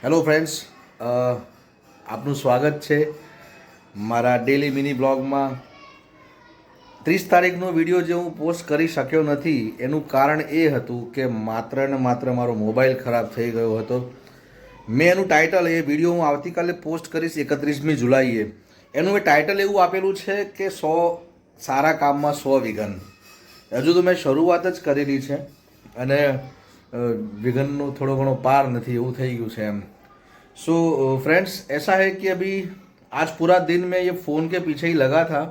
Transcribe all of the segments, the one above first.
Hello friends, આપનું સ્વાગત છે મારા ડેલી મિની બ્લોગમાં. 30 તારીખનો વિડીયો જે હું પોસ્ટ કરી શક્યો નથી એનું કારણ એ હતું કે માત્ર ને માત્ર મારો મોબાઈલ ખરાબ થઈ ગયો હતો. મેં એનું ટાઇટલ, એ વિડીયો હું આવતીકાલે પોસ્ટ કરીશ 31મી જુલાઈએ. એનું મેં ટાઇટલ એવું આપેલું છે કે 100 સારા કામમાં 100 વિઘન. હજુ તો મેં શરૂઆત જ કરેલી છે અને विघन थोड़ा घणो पार नहीं એવું થઈ ગયું છે એમ. सो फ्रेंड्स, ऐसा है कि अभी आज पूरा दिन मैं ये फ़ोन के पीछे ही लगा था.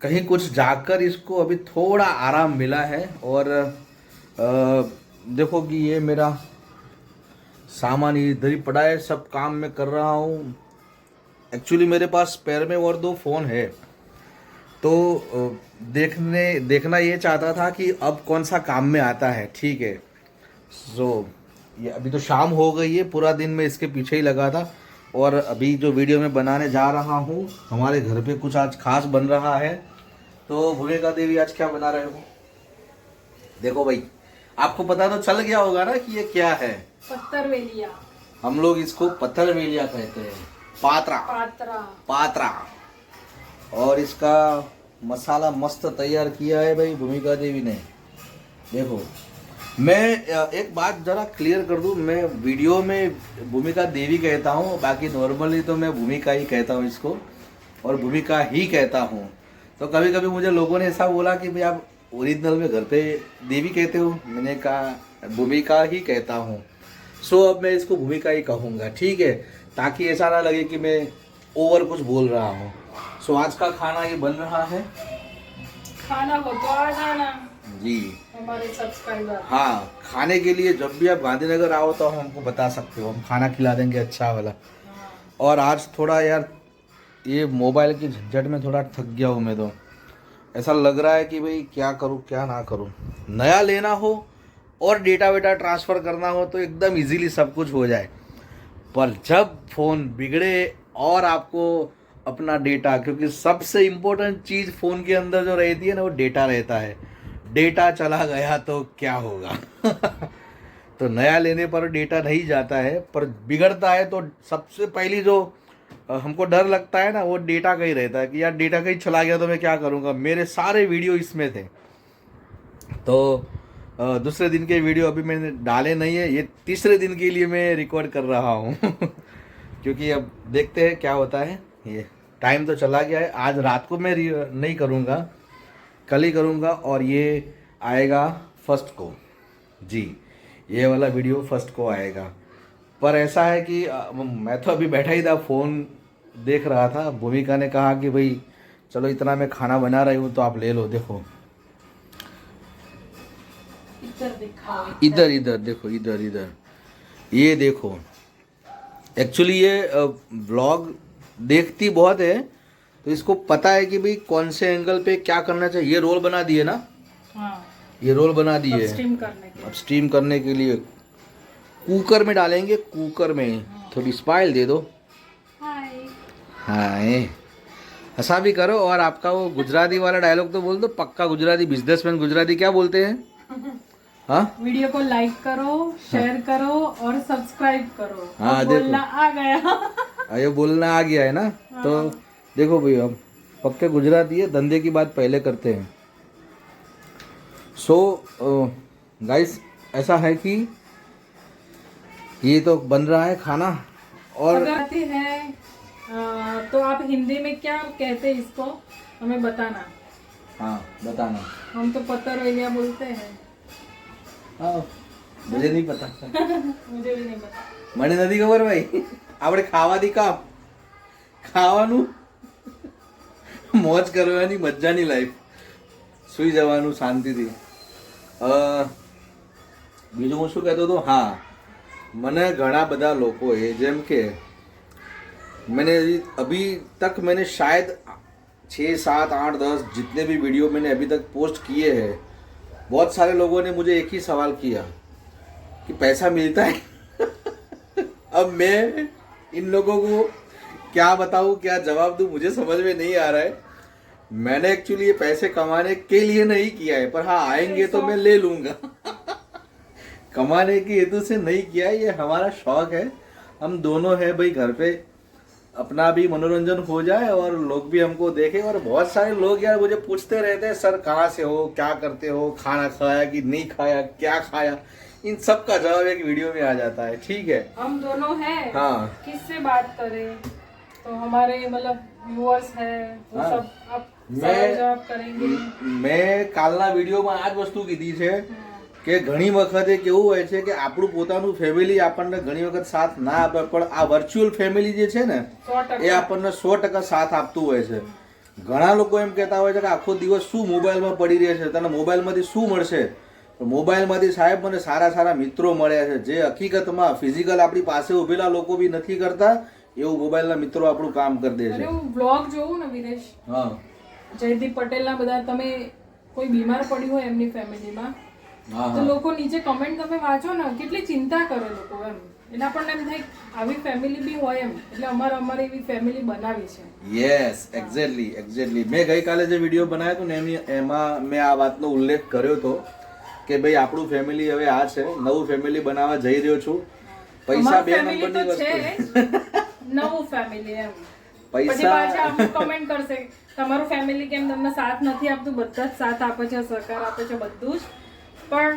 कहीं कुछ जाकर इसको अभी थोड़ा आराम मिला है. और देखो कि ये मेरा सामान इधर ही पड़ा है, सब काम मैं कर रहा हूँ. एक्चुअली मेरे पास स्पेयर में और 2 फ़ोन है, तो देखना ये चाहता था कि अब कौन सा काम में आता है. ठीक है, सो ये अभी तो शाम हो गई है, पूरा दिन मैं इसके पीछे ही लगा था. और अभी जो वीडियो मैं बनाने जा रहा हूँ, हमारे घर पे कुछ आज खास बन रहा है. तो भूमिका देवी आज क्या बना रहे हो? देखो भाई, आपको पता तो चल गया होगा ना कि ये क्या है. पत्थरवेलिया. हम लोग इसको पत्थरवेलिया कहते हैं. पात्रा पात्रा. और इसका मसाला मस्त तैयार किया है भाई भूमिका देवी ने. देखो, मैं एक बात जरा क्लियर कर दूं, मैं वीडियो में भूमिका देवी कहता हूं, बाकी नॉर्मली तो मैं भूमिका ही कहता हूं इसको, और भूमिका ही कहता हूं. तो कभी कभी मुझे लोगों ने ऐसा बोला कि भाई आप ओरिजिनल में घर पे देवी कहते हो. मैंने कहा भूमिका ही कहता हूं. सो अब मैं इसको भूमिका ही कहूँगा, ठीक है, ताकि ऐसा ना लगे कि मैं ओवर कुछ बोल रहा हूँ. सो आज का खाना ये बन रहा है. खाना हो तो आ जाना जी हमारे सब्सक्राइबर. हाँ, खाने के लिए जब भी आप गांधीनगर आओ तो हमको बता सकते हो, हम खाना खिला देंगे अच्छा वाला. और आज थोड़ा यार ये मोबाइल की झंझट में थोड़ा थक गया हूँ मैं. तो ऐसा लग रहा है कि भाई क्या करूँ क्या ना करूँ. नया लेना हो और डेटा वेटा ट्रांसफ़र करना हो तो एकदम इजीली सब कुछ हो जाए, पर जब फ़ोन बिगड़े और आपको अपना डेटा, क्योंकि सबसे इम्पोर्टेंट चीज़ फ़ोन के अंदर जो रहती है ना, वो डेटा रहता है. डेटा चला गया तो क्या होगा. तो नया लेने पर डेटा नहीं जाता है, पर बिगड़ता है तो सबसे पहली जो हमको डर लगता है ना, वो डेटा का ही रहता है कि यार डेटा कहीं चला गया तो मैं क्या करूँगा. मेरे सारे वीडियो इसमें थे, तो दूसरे दिन के वीडियो अभी मैंने डाले नहीं है. ये तीसरे दिन के लिए मैं रिकॉर्ड कर रहा हूँ. क्योंकि अब देखते हैं क्या होता है. ये टाइम तो चला गया है. आज रात को मैं नहीं करूँगा, कल ही करूँगा, और ये आएगा फर्स्ट को. जी, ये वाला वीडियो फर्स्ट को आएगा. पर ऐसा है कि मैं तो अभी बैठा ही था, फ़ोन देख रहा था. भूमिका ने कहा कि भाई चलो इतना मैं खाना बना रही हूँ तो आप ले लो. देखो इधर इधर देखो, इधर इधर ये देखो. एक्चुअली ये व्लॉग देखती बहुत है, तो इसको पता है कि भाई कौन से एंगल पे क्या करना चाहिए. ये रोल बना दिए ना. हाँ. ये रोल बना दिए. अब स्टीम करने के लिए कुकर में डालेंगे. कुकर में थोड़ी स्माइल दे दो. हाय, ऐसा भी करो. और आपका वो गुजराती वाला डायलॉग तो बोल दो, पक्का गुजराती बिजनेसमैन गुजराती क्या बोलते हैं. हाँ, वीडियो को लाइक करो, शेयर करो और सब्सक्राइब करो. हाँ, बोलना आ गया. ये बोलना आ गया है ना. तो देखो भाई, हम पक्के गुजराती है, धंधे की बात पहले करते हैं. सो गाइस, ऐसा है कि ये तो बन रहा है खाना. और अगर आते हैं तो आप हिंदी में क्या कहते हैं इसको हमें बताना. हाँ, बताना. हम तो पत्थरवेलिया बोलते हैं. मुझे नहीं पता. मुझे भी नहीं पता. મને નથી ખબર ભાઈ. આપણે ખાવાથી કામ, ખાવાનું, મોજ કરવાની, મજાની લાઈફ, સૂઈ જવાનું શાંતિથી. બીજું હું શું કહેતો હતો. હા, મને ઘણા બધા લોકોએ, જેમ કે मैंने अभी तक मैंने शायद 6, 7, 8, 10 जितने भी वीडियो मैंने अभी तक पोस्ट किए हैं, बहुत सारे लोगों ने मुझे एक ही सवाल किया कि पैसा मिलता है. अब मैं इन लोगों को क्या बताऊँ, क्या जवाब दूँ, मुझे समझ में नहीं आ रहा है. मैंने एक्चुअली ये पैसे कमाने के लिए नहीं किया है, पर हाँ आएंगे तो मैं ले लूँगा. कमाने की हेतु से नहीं किया, ये हमारा शौक है। हम दोनों है भाई, घर पे अपना भी मनोरंजन हो जाए और लोग भी हमको देखे। और बहुत सारे लोग यार मुझे पूछते रहते हैं, सर कहाँ से हो, क्या करते हो, खाना खाया कि नहीं खाया, क्या खाया, इन सब का जवाब एक वीडियो में आ जाता है। ठीक है, हम दोनों हैं, हाँ, किससे बात करें, तो हमारे मतलब व्यूअर्स है वो हाँ। सब आप मैं- जवाब करेंगे। મેં કાલના વિડીયોમાં આ જ વસ્તુ કીધી છે કે ઘણી વખતે કેવું હોય છે કે આપણું પોતાનું ફેમિલી આપણને ઘણી વખત સાથ ના આપે, પણ આ વર્ચ્યુઅલ ફેમિલી જે છે ને 100% એ આપણને 100% સાથ આપતું હોય છે. ઘણા લોકો એમ કહેતા હોય છે કે આખો દિવસ શું મોબાઈલમાં પડી રહે છે, તને મોબાઈલમાંથી શું મળશે? તો મોબાઈલમાંથી સાહેબ મને સારા સારા મિત્રો મળ્યા છે, જે હકીકતમાં ફિઝિકલ આપણી પાસે ઉભેલા લોકો બી નથી કરતા, એવું મોબાઈલના મિત્રો આપણું કામ કરી દે અરે છે. હું બ્લોગ જોઉં ને વિરેશ, હા, જયદીપ પટેલના બધા, તમે કોઈ બીમાર પડ્યું હોય એમની ફેમિલીમાં, હા, તો લોકો નીચે કમેન્ટ તમે વાંચો ને, કેટલી ચિંતા કરે લોકો એમ, એટલે આપણને એમ થાય આવી ફેમિલી બી હોય એમ, એટલે અમારે એવી ફેમિલી બનાવી છે. Yes, exactly. મેં ગઈકાલે જે વિડીયો બનાવ્યો હતો ને એમાં મેં આ વાતનો ઉલ્લેખ કર્યો હતો કે ભાઈ આપણું ફેમિલી હવે આ છે, નવું ફેમિલી બનાવવા જઈ રહ્યો છું. પૈસા બે નંબરની વસ્તુ, નવું ફેમિલી એમ. પછી પૈસા પાછા અમુક કમેન્ટ કરશે તમારું ફેમિલી કેમ તમને સાથ નથી આપતું, બધા જ સાથ આપે છે, સહકાર આપે છે, બધું જ, પણ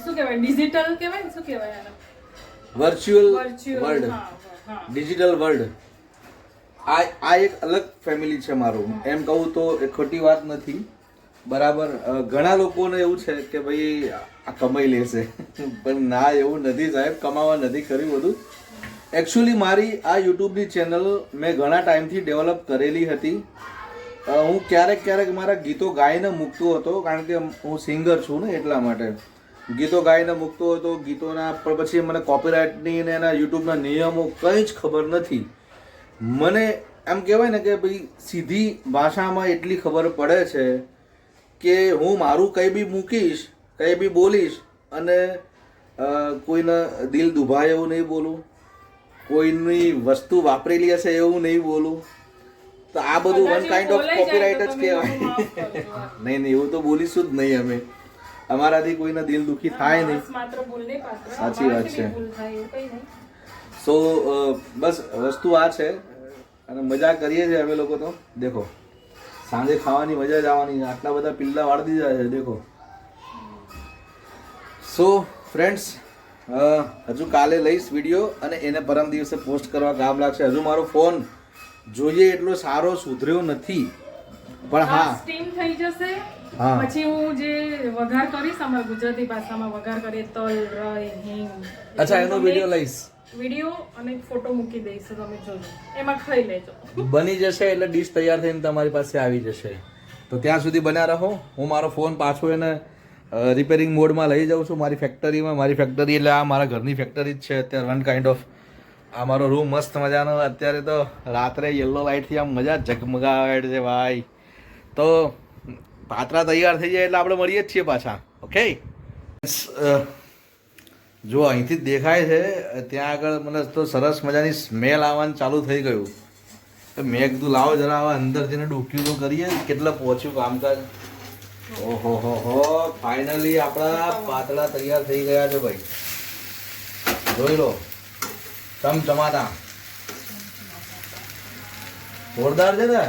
શું કહેવાય, ડિજિટલ કહેવાય ને, શું કહેવાય આને, વર્ચ્યુઅલ વર્ચ્યુઅલ, વર્લ્ડ, હા, ડિજિટલ વર્લ્ડ, આ એક અલગ ફેમિલી છે મારું. એમ કહું તો એ ખોટી વાત નથી, બરાબર. ઘણા લોકોને એવું છે કે ભાઈ આ કમાઈ લેશે, પણ ના, એવું નથી સાહેબ, કમાવા નથી કર્યું બધું. એકચ્યુઅલી મારી આ યુટ્યુબની ચેનલ મેં ઘણા ટાઈમથી ડેવલપ કરેલી હતી. હું ક્યારેક મારા ગીતો ગાઈને મૂકતો હતો, કારણ કે હું સિંગર છું ને, એટલા માટે ગીતો ગાઈને મૂકતો હતો. ગીતોના પણ પછી મને કોપીરાઇટની ને એના યુટ્યુબના નિયમો કંઈ જ ખબર નથી. મને એમ કહેવાય ને કે ભાઈ સીધી ભાષામાં એટલી ખબર પડે છે કે હું મારું કંઈ બી મૂકીશ, કંઈ બી બોલીશ, અને કોઈને દિલ દુભાય એવું નહીં બોલું, કોઈની વસ્તુ વાપરેલી હશે એવું નહીં બોલું. તો આ બધું વન કાઇન્ડ ઓફ કોપીરાઇટ જ કહેવાય. નહીં, એવું તો બોલીશું જ નહીં અમે. અમારાથી કોઈના દિલ દુખી થાય નહીં. સાચી વાત છે. સો બસ વસ્તુ આ છે, અને મજા કરીએ છીએ અમે લોકો. તો દેખો, સાંજે ખાવાની મજા જ આવવાની. આટલા બધા પિલ્લા વાળી દીધા છે, દેખો. સો ફ્રેન્ડ્સ, હજુ કાલે લઈશ વિડીયો અને એને પરમ દિવસે પોસ્ટ કરવા કામ લાગશે. હજુ મારો ફોન જોઈએ એટલો સારો સુધર્યો નથી, પણ હા, સ્ટીમ થઈ જશે. હા, પછી હું જે વઘાર કરીશ, અમે ગુજરાતી ભાષામાં વઘાર કરીએ, તલ, રાઈ, હિંગ, અચ્છા, એનો વિડીયો લઈશ, વિડીયો અને ફોટો મૂકી દઈશ, તમે જોજો, એમાં ખાઈ લેજો. બની જશે એટલે ડીશ તૈયાર થઈને તમારી પાસે આવી જશે. તો ત્યાં સુધી બન્યા રહો. હું મારો ફોન પાછો એને રિપેરિંગ મોડમાં લઈ જાઉં છું મારી ફેક્ટરીમાં. મારી ફેક્ટરી એટલે આ મારા ઘરની ફેક્ટરી જ છે અત્યારે, વન કાઇન્ડ ઓફ. આ મારો રૂમ મસ્ત મજાનો, અત્યારે તો રાત્રે યલો લાઇટથી આમ મજા ઝગમગાટ છે ભાઈ. તો પાત્રા તૈયાર થઈ જાય એટલે આપણે મળીએ જ છીએ પાછા. ઓકે, જો અહીંથી જ દેખાય છે, ત્યાં આગળ મને તો સરસ મજાની સ્મેલ આવવાનું ચાલુ થઈ ગયું. તો મેં કીધું લાવો જરા હવે અંદર જઈને ડૂક્યું તો કરીએ કેટલા પહોંચ્યું કામકાજ. ઓહો હો, ફાઇનલી આપણા પાતળા તૈયાર થઈ ગયા છે ભાઈ. જોઈ લો, ચમચમાતા, જોરદાર છે ને.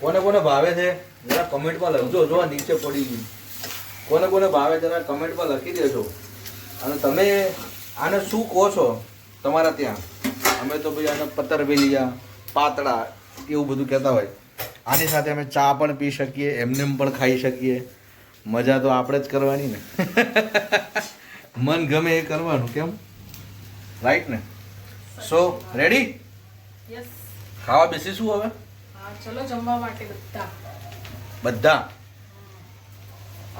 કોને કોને ભાવે છે જરા કમેન્ટમાં લખજો. જો નીચે પડી ગયું, કોને કોને ભાવે જરા કમેન્ટમાં લખી દેજો. અને તમે આને શું કહો છો તમારા ત્યાં? અમે તો ભાઈ આને પતરવેલિયા, પાતળા એવું બધું કહેતા હોય. આની સાથે અમે ચા પણ પી શકીએ, એમને પણ ખાઈ શકીએ. મજા તો આપણે જ કરવાની ને. મન ગમે એ કરવાનું, કેમ? રાઈટ ને? સો રેડી? યસ. ખાવા બેસીશું હવે? હા, ચલો જમવા માટે બધા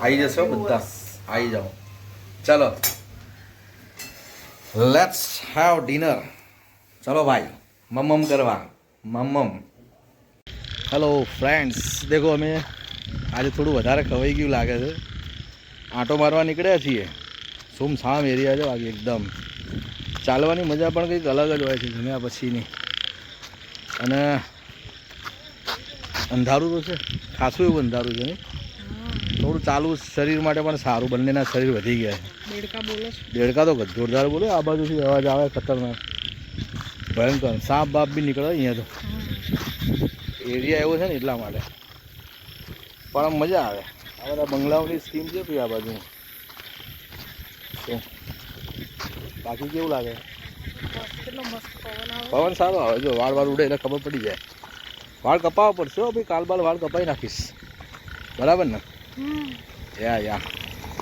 આવી જશો, બધા આવી જાઓ. ચલો, લેટ્સ હેવ ડિનર. ચલો ભાઈ, મમ્મમ કરવા, મમ્મમ. હેલો ફ્રેન્ડ્સ, દેખો અમે આજે થોડું વધારે ખવાઈ ગયું લાગે છે. આંટો મારવા નીકળ્યા છીએ. સુમસામ એરિયા છે બાકી એકદમ. ચાલવાની મજા પણ કંઈક અલગ જ હોય છે જમ્યા પછીની. અને અંધારું તો છે, ખાસું એવું અંધારું છે ને. થોડું ચાલવું શરીર માટે પણ સારું, બંનેના શરીર વધી ગયા છે. દેડકા બોલો છો. દેડકા તો જોરદાર બોલે, આ બાજુથી અવાજ આવે ખતરનાક ભયંકર. સાપ બાપ બી નીકળે અહીંયા તો, એરિયા એવો છે ને એટલા માટે. પણ આમ મજા આવે. આ બધા બંગલાઓની સ્કીમ છે ભાઈ આ બાજુ. તો બાકી કેવું લાગે? કેટલો મસ્ત પવન આવે. પવન સારો આવે. જો વાળ વાળ ઉડે એટલે ખબર પડી જાય. વાળ કપાવવા પડશે હો ભાઈ, કાલ બાલ વાળ કપાઈ નાખીશ, બરાબર ને? યા